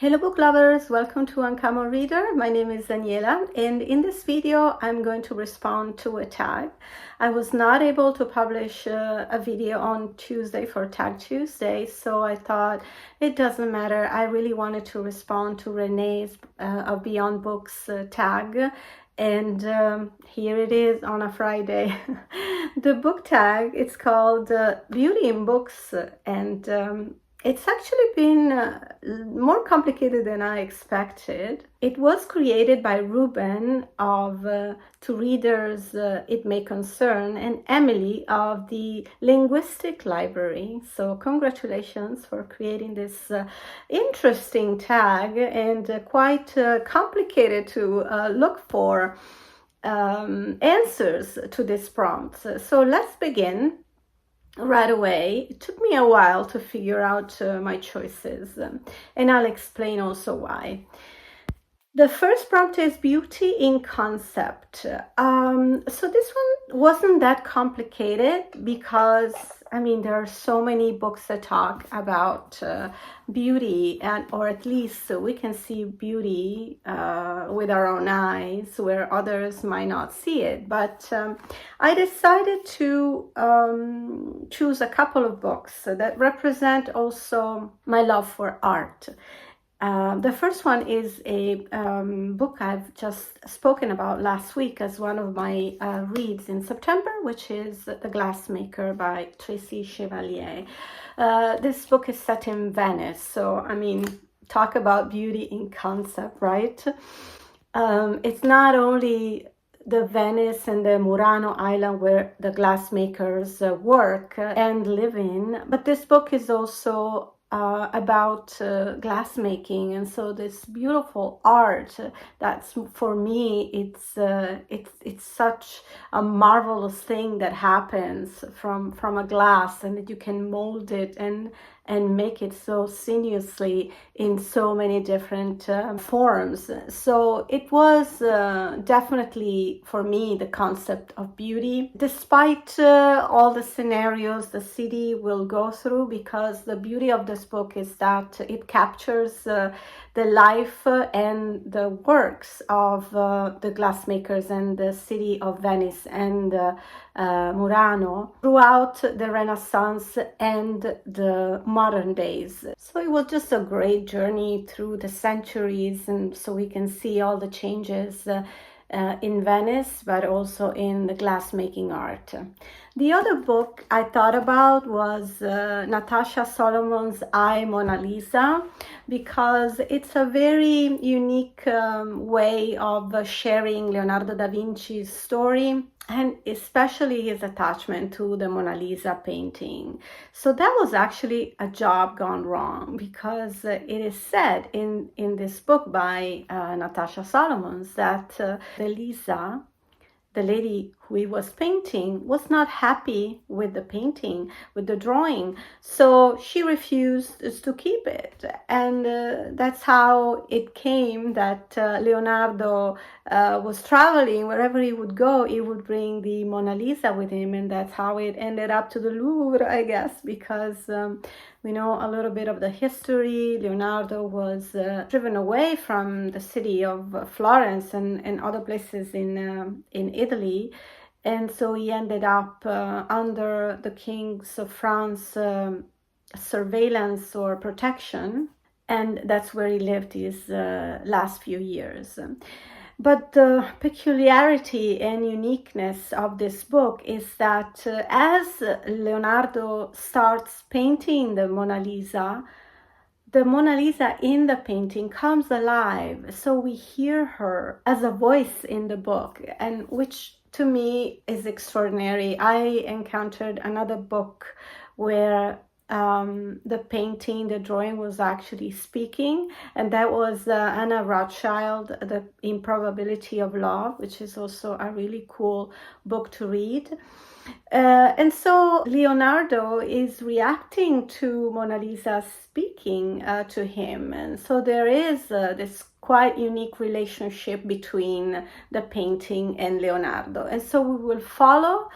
Hello book lovers, welcome to Uncommon Reader. My name is Daniela, and in this video I'm going to respond to a tag. I was not able to publish a video on Tuesday for Tag Tuesday, so I thought it doesn't matter. I really wanted to respond to Reney's of Beyond Books tag, and here it is on a Friday. The book tag, it's called Beauty in Books, and it's actually been more complicated than I expected. It was created by Ruben of To Readers It May Concern and Emily of the Linguistic Library. So congratulations for creating this interesting tag and quite complicated to look for answers to this prompt. So let's begin. Right away. It took me a while to figure out my choices, and I'll explain also why. The first prompt is beauty in concept. So this one wasn't that complicated because, I mean, there are so many books that talk about beauty, or at least we can see beauty with our own eyes where others might not see it. But I decided to choose a couple of books that represent also my love for art. The first one is a book I've just spoken about last week as one of my reads in September, which is The Glassmaker by Tracy Chevalier. This book is set in Venice, so I mean, talk about beauty in concept, right? It's not only the Venice and the Murano island where the glassmakers work and live in, but this book is also about glassmaking, and so this beautiful art that's, for me, it's such a marvelous thing that happens from a glass, and that you can mold it and make it so sinuously in so many different forms. So it was definitely, for me, the concept of beauty, despite all the scenarios the city will go through, because the beauty of this book is that it captures the life and the works of the glassmakers and the city of Venice and Murano throughout the Renaissance and the modern days. So it was just a great journey through the centuries, and so we can see all the changes in Venice, but also in the glassmaking art. The other book I thought about was Natasha Solomon's I, Mona Lisa, because it's a very unique way of sharing Leonardo da Vinci's story, and especially his attachment to the Mona Lisa painting. So that was actually a job gone wrong, because it is said in this book by Natasha Solomons that the Lisa, the lady who he was painting, was not happy with the painting, with the drawing. So she refused to keep it. And that's how it came that Leonardo was traveling. Wherever he would go, he would bring the Mona Lisa with him. And that's how it ended up to the Louvre, I guess, because we know a little bit of the history. Leonardo was driven away from the city of Florence and other places in Italy. And so he ended up under the kings of France surveillance or protection. And that's where he lived his last few years. But the peculiarity and uniqueness of this book is that as Leonardo starts painting the Mona Lisa in the painting comes alive. So we hear her as a voice in the book, and which to me is extraordinary. I encountered another book where the painting, the drawing was actually speaking, and that was Anna Rothschild, The Improbability of Love, which is also a really cool book to read. And so Leonardo is reacting to Mona Lisa speaking to him, and so there is this quite unique relationship between the painting and Leonardo. And so we will follow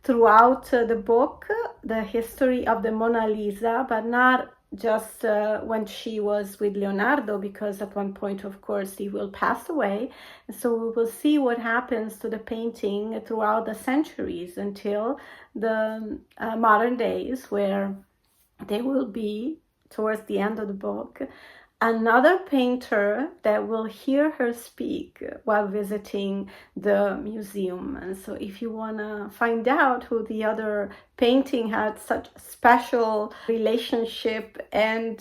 throughout the book the history of the Mona Lisa, but not just when she was with Leonardo, because at one point, of course, he will pass away. So we will see what happens to the painting throughout the centuries until the modern days, where there will be, towards the end of the book, another painter that will hear her speak while visiting the museum. And so if you want to find out who the other painting had such special relationship and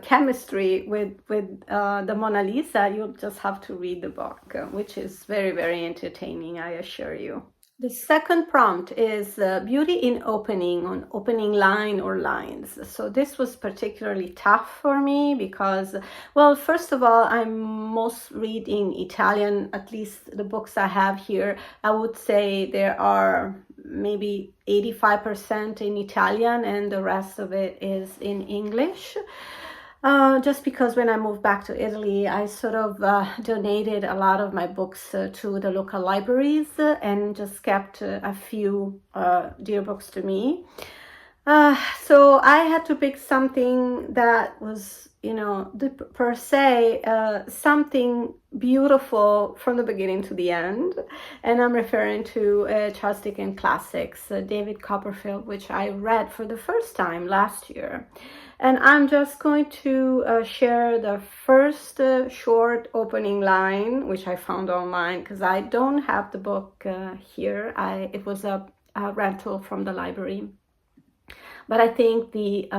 chemistry with the Mona Lisa, you'll just have to read the book, which is very, very entertaining, I assure you. The second prompt is beauty in opening, on opening line or lines. So this was particularly tough for me because, well, first of all, I'm most reading Italian, at least the books I have here. I would say there are maybe 85% in Italian and the rest of it is in English. Just because when I moved back to Italy, I sort of donated a lot of my books to the local libraries and just kept a few dear books to me. So I had to pick something that was, per se, something beautiful from the beginning to the end. And I'm referring to Charles Dickens classics, David Copperfield, which I read for the first time last year. And I'm just going to share the first short opening line, which I found online because I don't have the book here. It was a rental from the library. But I think the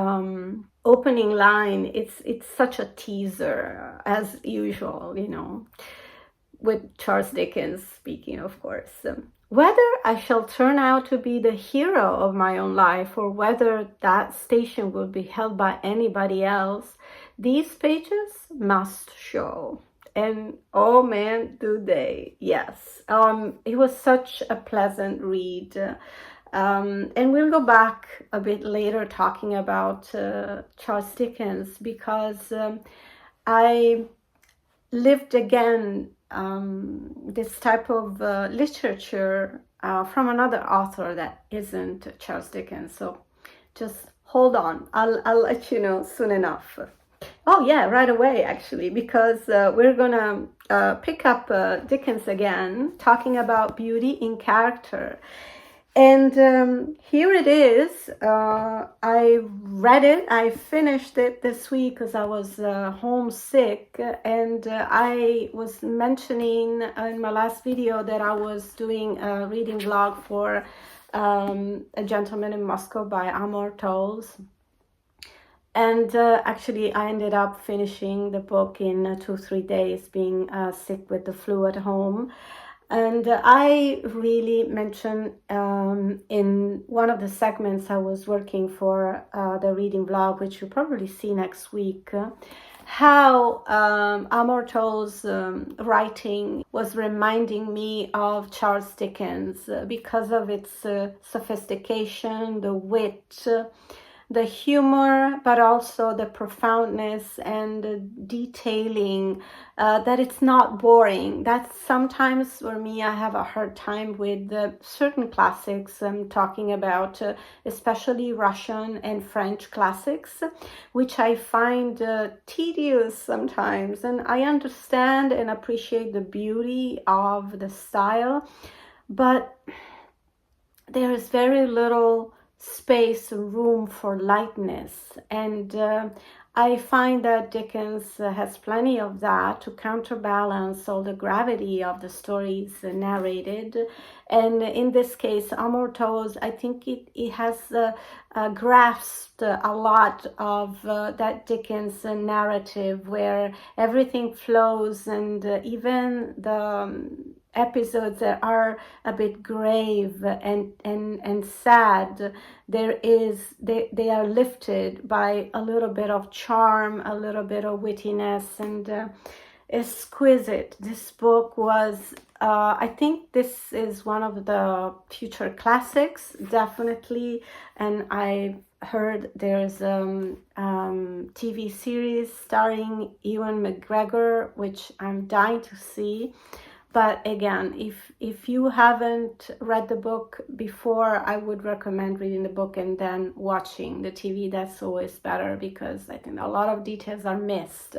opening line, it's such a teaser, as usual, with Charles Dickens speaking, of course. Whether I shall turn out to be the hero of my own life or whether that station will be held by anybody else, these pages must show. And oh man, do they. Yes. It was such a pleasant read. And we'll go back a bit later talking about Charles Dickens because I lived again this type of literature from another author that isn't Charles Dickens. So just hold on. I'll let you know soon enough. Oh yeah, right away actually, because we're gonna pick up Dickens again, talking about beauty in character. And here it is. I read it. I finished it this week because I was homesick. And I was mentioning in my last video that I was doing a reading vlog for A Gentleman in Moscow by Amor, Towles. And actually, I ended up finishing the book in 2-3 days, being sick with the flu at home. And I really mentioned in one of the segments I was working for the reading vlog, which you'll probably see next week, how Amor Towles' writing was reminding me of Charles Dickens because of its sophistication, the wit, the humor, but also the profoundness and the detailing, that it's not boring. That's sometimes for me, I have a hard time with certain classics. I'm talking about especially Russian and French classics, which I find tedious sometimes. And I understand and appreciate the beauty of the style, but there is very little space, room for lightness, and I find that Dickens has plenty of that to counterbalance all the gravity of the stories narrated. And in this case, Amor Towles, I think it has grasped a lot of that Dickens narrative where everything flows, and even the episodes that are a bit grave and sad, they are lifted by a little bit of charm, a little bit of wittiness, and exquisite. This book was, I think this is one of the future classics, definitely. And I heard there's TV series starring Ewan McGregor, which I'm dying to see. But again, if you haven't read the book before, I would recommend reading the book and then watching the TV. That's always better, because I think a lot of details are missed.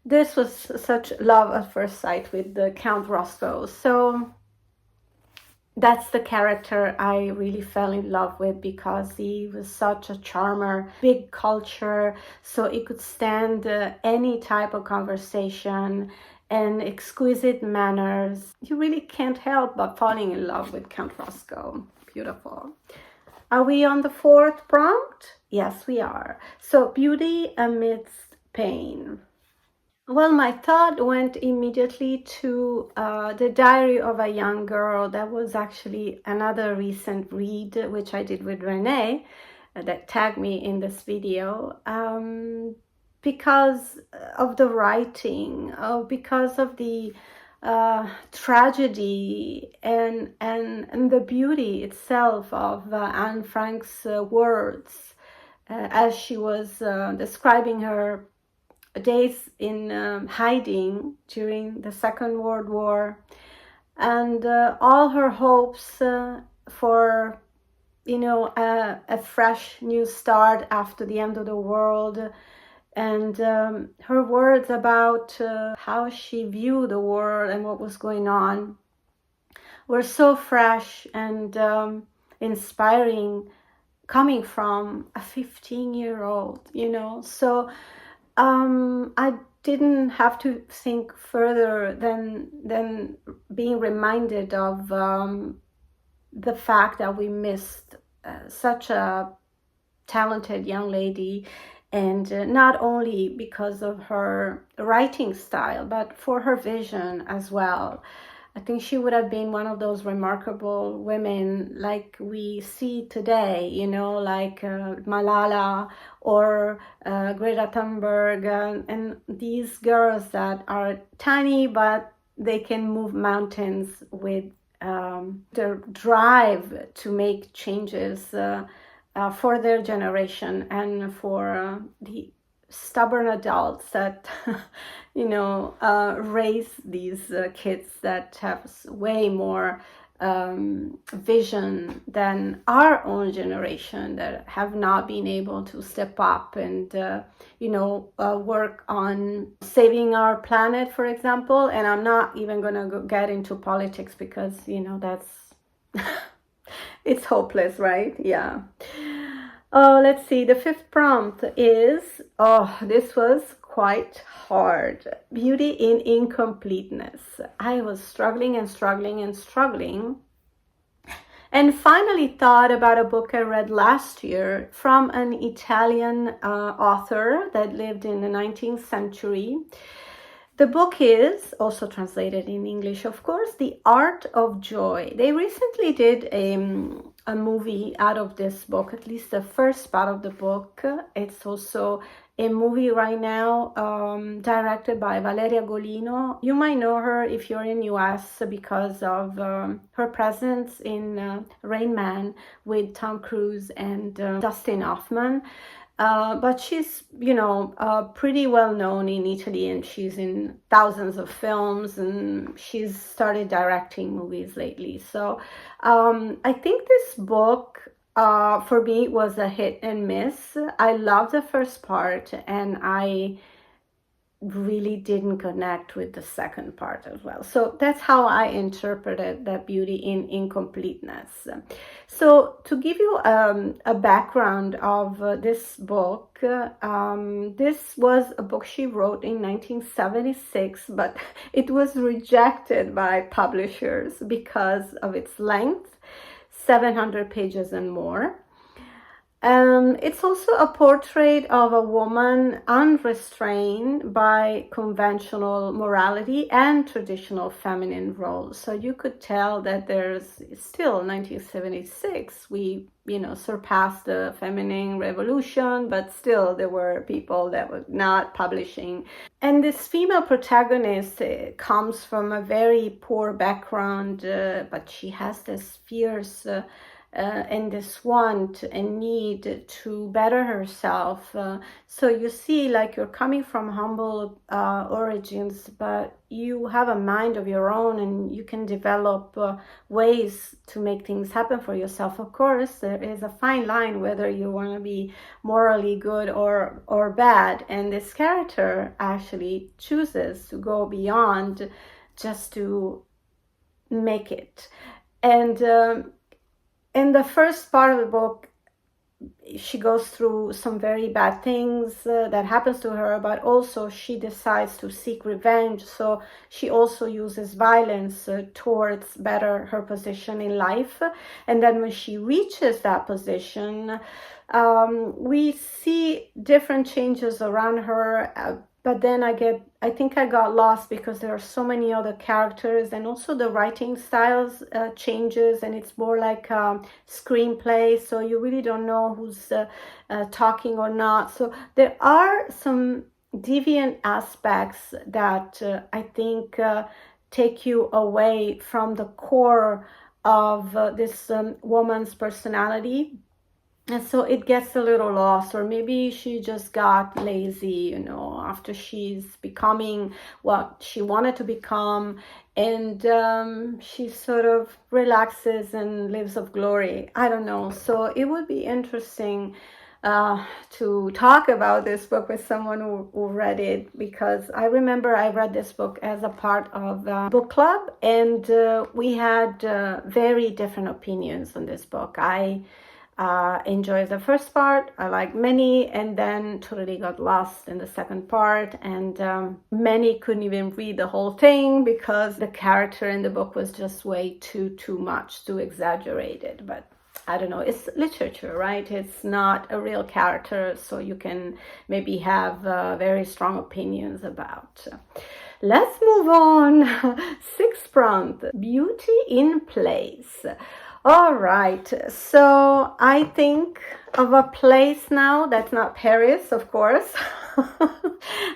This was such love at first sight with the Count Roscoe. So that's the character I really fell in love with, because he was such a charmer, big culture, so he could stand any type of conversation and exquisite manners. You really can't help but falling in love with Count Roscoe. Beautiful. Are we on the fourth prompt? Yes, we are. So, beauty amidst pain. Well, my thought went immediately to The Diary of a Young Girl. That was actually another recent read, which I did with Reney, that tagged me in this video, because of the writing, because of the tragedy and the beauty itself of Anne Frank's words, as she was describing her days in hiding during the Second World War, and all her hopes for, you know, a fresh new start after the end of the world, and her words about how she viewed the world and what was going on were so fresh and inspiring, coming from a 15-year-old, you know. So I didn't have to think further than being reminded of the fact that we missed such a talented young lady, and not only because of her writing style, but for her vision as well. I think she would have been one of those remarkable women like we see today, you know, like Malala or Greta Thunberg, and these girls that are tiny, but they can move mountains with their drive to make changes for their generation, and for the stubborn adults that you know raise these kids that have way more vision than our own generation, that have not been able to step up and you know work on saving our planet, for example. And I'm not even gonna get into politics, because you know that's it's hopeless, right? Yeah. Let's see. The fifth prompt is, this was quite hard. Beauty in incompleteness. I was struggling and struggling and struggling, and finally thought about a book I read last year from an Italian author that lived in the 19th century. The book is also translated in English, of course, The Art of Joy. They recently did a movie out of this book, at least the first part of the book. It's also a movie right now directed by Valeria Golino. You might know her if you're in US because of her presence in Rain Man with Tom Cruise and Dustin Hoffman. But she's, you know, pretty well known in Italy, and she's in thousands of films, and she's started directing movies lately. So I think this book for me was a hit and miss. I loved the first part, and I really didn't connect with the second part as well. So that's how I interpreted that beauty in incompleteness. So to give you a background of this book, this was a book she wrote in 1976, but it was rejected by publishers because of its length, 700 pages and more. It's also a portrait of a woman unrestrained by conventional morality and traditional feminine roles. So you could tell that there's still 1976, we, you know, surpassed the feminine revolution, but still there were people that were not publishing. And this female protagonist comes from a very poor background, but she has this fierce and this want and need to better herself. So you see, like, you're coming from humble origins, but you have a mind of your own, and you can develop ways to make things happen for yourself. Of course, there is a fine line whether you want to be morally good or bad, and this character actually chooses to go beyond just to make it. And in the first part of the book, she goes through some very bad things that happens to her, but also she decides to seek revenge. So she also uses violence towards better her position in life. And then when she reaches that position, we see different changes around her. But then I think I got lost because there are so many other characters, and also the writing styles changes, and it's more like a screenplay, so you really don't know who's talking or not. So there are some deviant aspects that I think take you away from the core of this woman's personality. And so it gets a little lost, or maybe she just got lazy, after she's becoming what she wanted to become, and she sort of relaxes and lives of glory. I don't know. So it would be interesting to talk about this book with someone who read it, because I remember I read this book as a part of a book club, and we had very different opinions on this book. I enjoyed the first part, I like many, and then totally got lost in the second part, and many couldn't even read the whole thing because the character in the book was just way too much, too exaggerated. But I don't know, it's literature, right? It's not a real character, so you can maybe have very strong opinions about. Let's move on. Sixth prompt, beauty in place. All right, so I think of a place now that's not Paris, of course.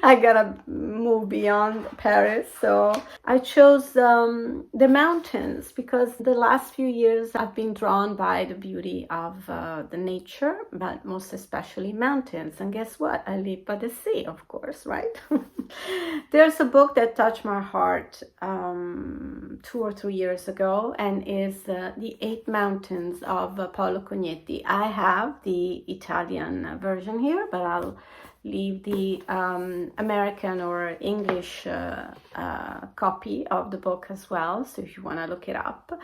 I gotta move beyond Paris. So I chose the mountains, because the last few years I've been drawn by the beauty of the nature, but most especially mountains. And guess what? I live by the sea, of course, right? There's a book that touched my heart 2 or 3 years ago, and is The Eight Mountains of Paolo Cognetti. I have the Italian version here, but I'll leave the American or English copy of the book as well, so if you want to look it up.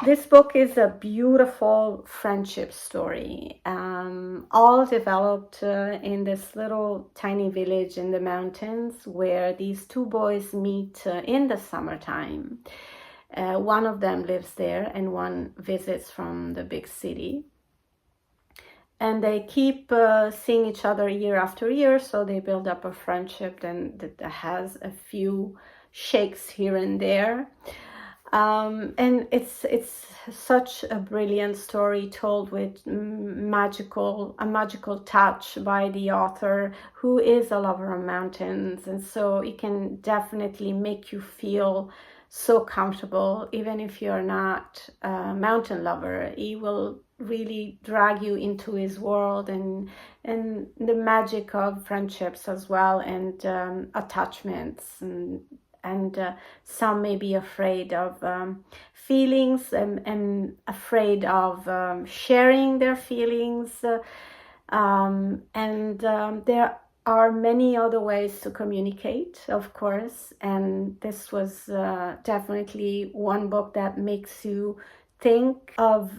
This book is a beautiful friendship story, all developed in this little tiny village in the mountains, where these two boys meet in the summertime. One of them lives there and one visits from the big city. And they keep seeing each other year after year, so they build up a friendship that has a few shakes here and there. And it's such a brilliant story, told with a magical touch by the author, who is a lover of mountains, and so it can definitely make you feel so comfortable, even if you're not a mountain lover. He will really drag you into his world, and the magic of friendships as well, and attachments, and some may be afraid of feelings, and afraid of sharing their feelings, and there are many other ways to communicate, of course, and this was definitely one book that makes you think of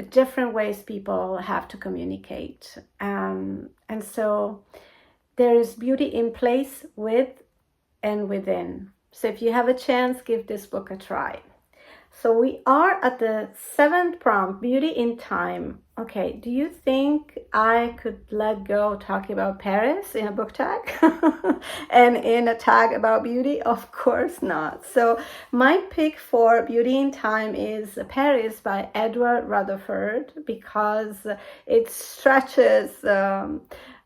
different ways people have to communicate, and so there is beauty in place, with and within. So if you have a chance, give this book a try. So we are at the seventh prompt, beauty in time. Okay, do you think I could let go talking about Paris in a book tag and in a tag about beauty? Of course not. So my pick for beauty in time is Paris by Edward Rutherford, because it stretches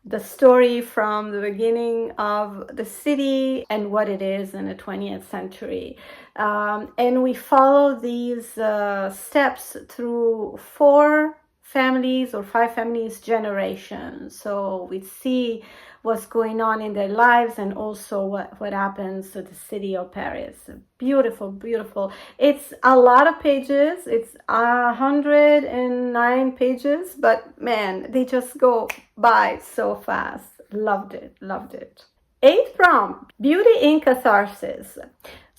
the story from the beginning of the city and what it is in the 20th century. And we follow these steps through 4 families or 5 families generations. So we see what's going on in their lives and also what happens to the city of Paris. Beautiful, beautiful. It's a lot of pages. It's 109 pages, but man, they just go by so fast. Loved it, loved it. 8th prompt, beauty in catharsis.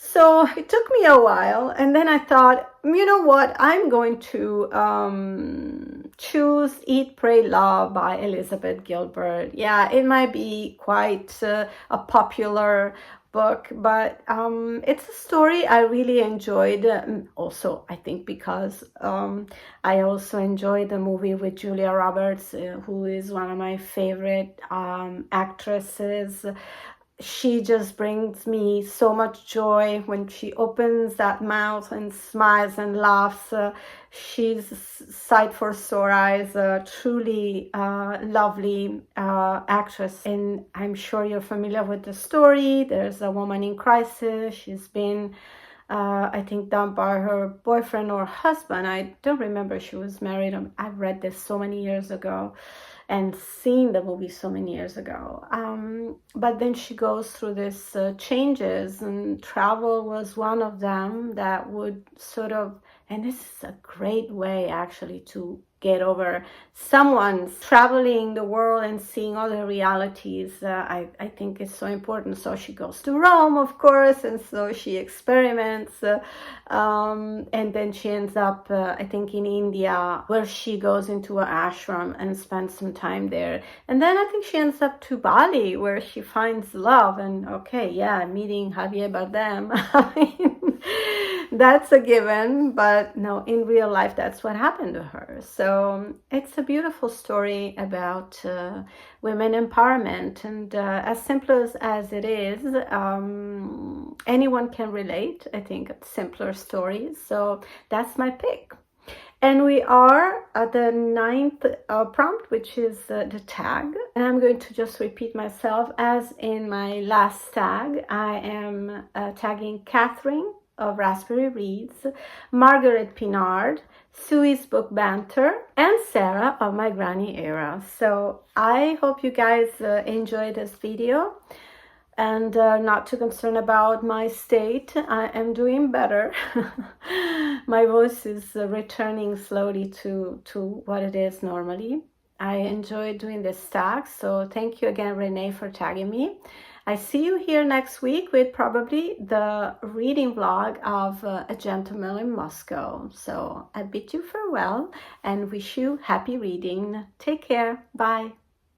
So it took me a while, and then I thought, you know what, I'm going to choose Eat, Pray, Love by Elizabeth Gilbert. Yeah, it might be quite a popular book, but it's a story I really enjoyed. Also, I think because I also enjoyed the movie with Julia Roberts, who is one of my favorite actresses. She just brings me so much joy when she opens that mouth and smiles and laughs. She's sight for sore eyes, a truly lovely actress. And I'm sure you're familiar with the story. There's a woman in crisis. She's been, I think, dumped by her boyfriend or husband. I don't remember if she was married. I've read this so many years ago and seen the movie so many years ago. But then she goes through this changes, and travel was one of them that would sort of, and this is a great way actually to get over someone's traveling the world and seeing other realities. I think it's so important. So she goes to Rome, of course, and so she experiments, and then she ends up, I think, in India, where she goes into an ashram and spends some time there. And then I think she ends up to Bali, where she finds love. And okay, yeah, meeting Javier Bardem. I mean, that's a given, but no, in real life, that's what happened to her. So it's a beautiful story about women empowerment, and as simple as it is, anyone can relate. I think simpler stories. So that's my pick. And we are at the 9th prompt, which is the tag. And I'm going to just repeat myself as in my last tag. I am tagging Katherine of Raspberry Reads, Margaret Pinard, Sue's Book Banter, and Sarah of My Granny Era. So I hope you guys enjoy this video, and not too concerned about my state. I am doing better. My voice is returning slowly to what it is normally. I enjoy doing this tag, so thank you again, Reney, for tagging me. I see you here next week with probably the reading vlog of A Gentleman in Moscow. So I bid you farewell and wish you happy reading. Take care. Bye.